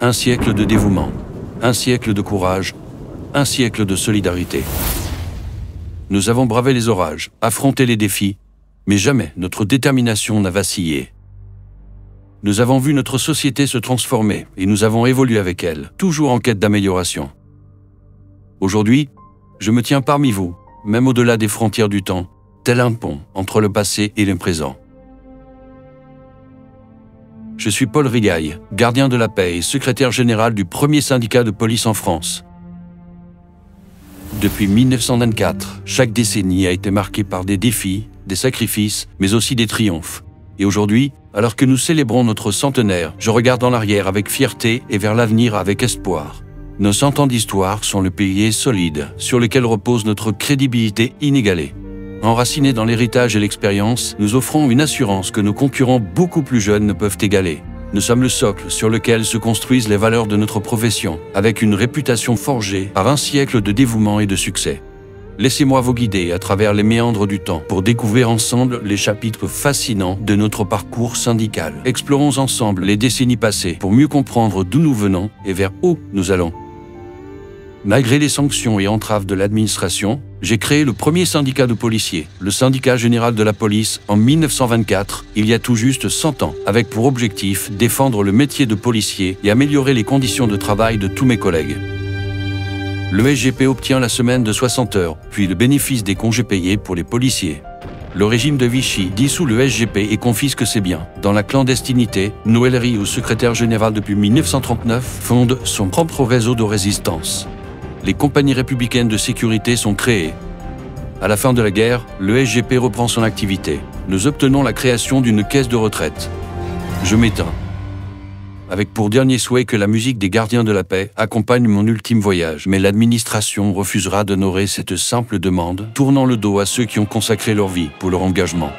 Un siècle de dévouement, un siècle de courage, un siècle de solidarité. Nous avons bravé les orages, affronté les défis, mais jamais notre détermination n'a vacillé. Nous avons vu notre société se transformer et nous avons évolué avec elle, toujours en quête d'amélioration. Aujourd'hui, je me tiens parmi vous, même au-delà des frontières du temps, tel un pont entre le passé et le présent. Je suis Paul Rigaille, gardien de la paix et secrétaire général du premier syndicat de police en France. Depuis 1924, chaque décennie a été marquée par des défis, des sacrifices, mais aussi des triomphes. Et aujourd'hui, alors que nous célébrons notre centenaire, je regarde en arrière avec fierté et vers l'avenir avec espoir. Nos 100 ans d'histoire sont le pilier solide sur lequel repose notre crédibilité inégalée. Enracinés dans l'héritage et l'expérience, nous offrons une assurance que nos concurrents beaucoup plus jeunes ne peuvent égaler. Nous sommes le socle sur lequel se construisent les valeurs de notre profession, avec une réputation forgée par un siècle de dévouement et de succès. Laissez-moi vous guider à travers les méandres du temps pour découvrir ensemble les chapitres fascinants de notre parcours syndical. Explorons ensemble les décennies passées pour mieux comprendre d'où nous venons et vers où nous allons. Malgré les sanctions et entraves de l'administration, j'ai créé le premier syndicat de policiers, le syndicat général de la police, en 1924, il y a tout juste 100 ans, avec pour objectif défendre le métier de policier et améliorer les conditions de travail de tous mes collègues. Le SGP obtient la semaine de 60 heures, puis le bénéfice des congés payés pour les policiers. Le régime de Vichy dissout le SGP et confisque ses biens. Dans la clandestinité, Noël Riou, secrétaire général depuis 1939, fonde son propre réseau de résistance. Les compagnies républicaines de sécurité sont créées. À la fin de la guerre, le SGP reprend son activité. Nous obtenons la création d'une caisse de retraite. Je m'éteins, avec pour dernier souhait que la musique des gardiens de la paix accompagne mon ultime voyage. Mais l'administration refusera d'honorer cette simple demande, tournant le dos à ceux qui ont consacré leur vie pour leur engagement.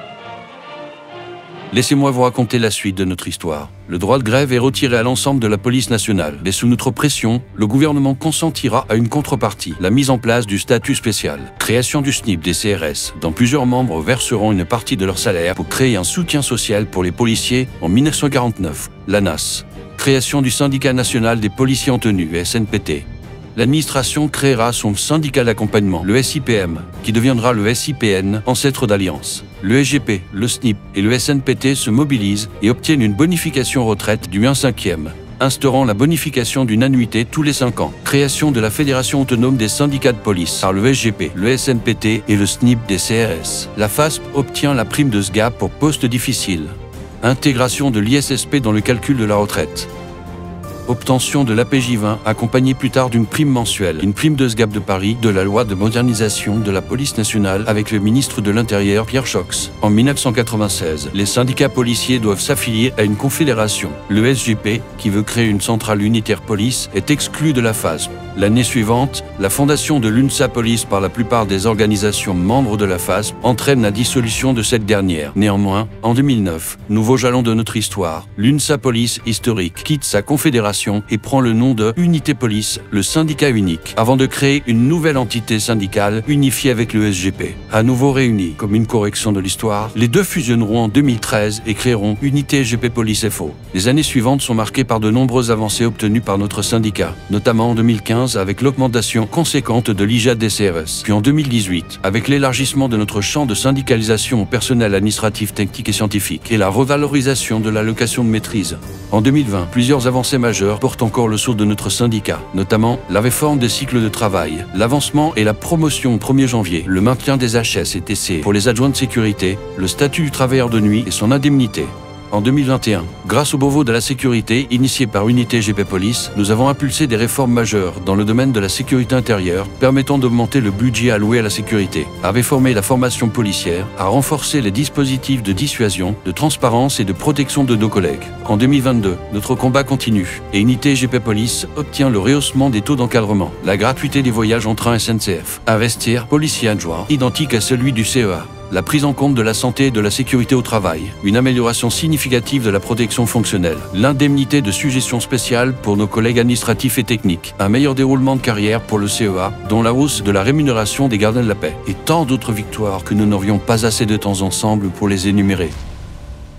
Laissez-moi vous raconter la suite de notre histoire. Le droit de grève est retiré à l'ensemble de la police nationale. Et sous notre pression, le gouvernement consentira à une contrepartie, la mise en place du statut spécial, création du SNIP des CRS, dont plusieurs membres verseront une partie de leur salaire pour créer un soutien social pour les policiers en 1949. L'ANAS, création du syndicat national des policiers en tenue, SNPT. L'administration créera son syndicat d'accompagnement, le SIPM, qui deviendra le SIPN, ancêtre d'Alliance. Le SGP, le SNIP et le SNPT se mobilisent et obtiennent une bonification retraite du 1/5, instaurant la bonification d'une annuité tous les 5 ans. Création de la Fédération autonome des syndicats de police par le SGP, le SNPT et le SNIP des CRS. La FASP obtient la prime de SGAP pour postes difficiles. Intégration de l'ISSP dans le calcul de la retraite. Obtention de l'APJ20, accompagnée plus tard d'une prime mensuelle, une prime de SGAP de Paris, de la loi de modernisation de la police nationale avec le ministre de l'Intérieur Pierre Chox. En 1996, les syndicats policiers doivent s'affilier à une confédération. Le SGP, qui veut créer une centrale unitaire police, est exclu de la FASP. L'année suivante, la fondation de l'UNSA Police par la plupart des organisations membres de la FASP entraîne la dissolution de cette dernière. Néanmoins, en 2009, nouveau jalon de notre histoire, l'UNSA Police historique quitte sa confédération et prend le nom de Unité Police, le syndicat unique, avant de créer une nouvelle entité syndicale unifiée avec le SGP. À nouveau réunis, comme une correction de l'histoire, les deux fusionneront en 2013 et créeront Unité SGP Police FO. Les années suivantes sont marquées par de nombreuses avancées obtenues par notre syndicat, notamment en 2015 avec l'augmentation conséquente de l'IJAD des CRS, puis en 2018 avec l'élargissement de notre champ de syndicalisation au personnel administratif, technique et scientifique et la revalorisation de l'allocation de maîtrise. En 2020, plusieurs avancées majeures portent encore le sceau de notre syndicat, notamment la réforme des cycles de travail, l'avancement et la promotion au 1er janvier, le maintien des HS et TC pour les adjoints de sécurité, le statut du travailleur de nuit et son indemnité. En 2021, grâce au Beauvau de la sécurité initié par Unité SGP Police, nous avons impulsé des réformes majeures dans le domaine de la sécurité intérieure permettant d'augmenter le budget alloué à la sécurité, à réformer la formation policière, à renforcer les dispositifs de dissuasion, de transparence et de protection de nos collègues. En 2022, notre combat continue et Unité SGP Police obtient le rehaussement des taux d'encadrement, la gratuité des voyages en train SNCF, un vestiaire policier adjoint identique à celui du CEA, la prise en compte de la santé et de la sécurité au travail, une amélioration significative de la protection fonctionnelle, l'indemnité de suggestion spéciale pour nos collègues administratifs et techniques, un meilleur déroulement de carrière pour le CEA, dont la hausse de la rémunération des gardiens de la paix, et tant d'autres victoires que nous n'aurions pas assez de temps ensemble pour les énumérer.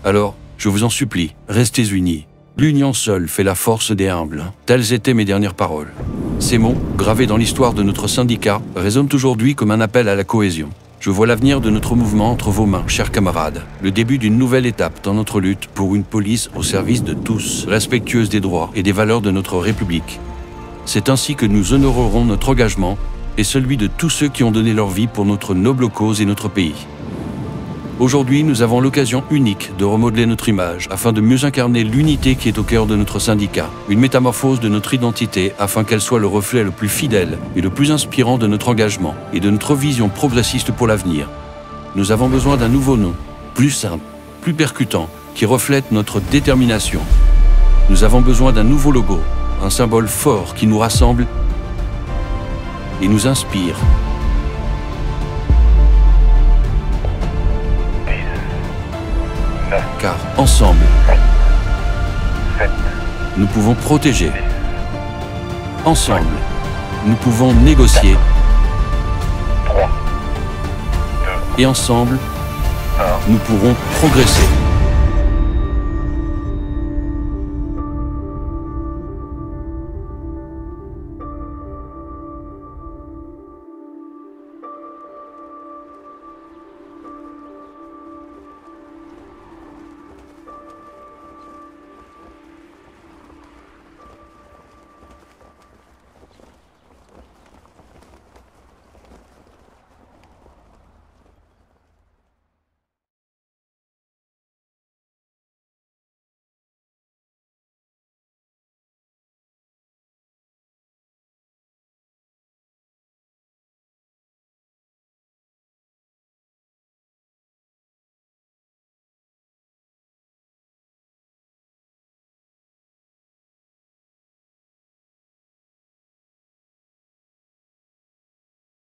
Alors, je vous en supplie, restez unis. L'union seule fait la force des humbles. Telles étaient mes dernières paroles. Ces mots, gravés dans l'histoire de notre syndicat, résonnent aujourd'hui comme un appel à la cohésion. Je vois l'avenir de notre mouvement entre vos mains, chers camarades. Le début d'une nouvelle étape dans notre lutte pour une police au service de tous, respectueuse des droits et des valeurs de notre République. C'est ainsi que nous honorerons notre engagement et celui de tous ceux qui ont donné leur vie pour notre noble cause et notre pays. Aujourd'hui, nous avons l'occasion unique de remodeler notre image afin de mieux incarner l'unité qui est au cœur de notre syndicat, une métamorphose de notre identité afin qu'elle soit le reflet le plus fidèle et le plus inspirant de notre engagement et de notre vision progressiste pour l'avenir. Nous avons besoin d'un nouveau nom, plus simple, plus percutant, qui reflète notre détermination. Nous avons besoin d'un nouveau logo, un symbole fort qui nous rassemble et nous inspire. Car ensemble, nous pouvons protéger. Ensemble, nous pouvons négocier. Et ensemble, nous pourrons progresser.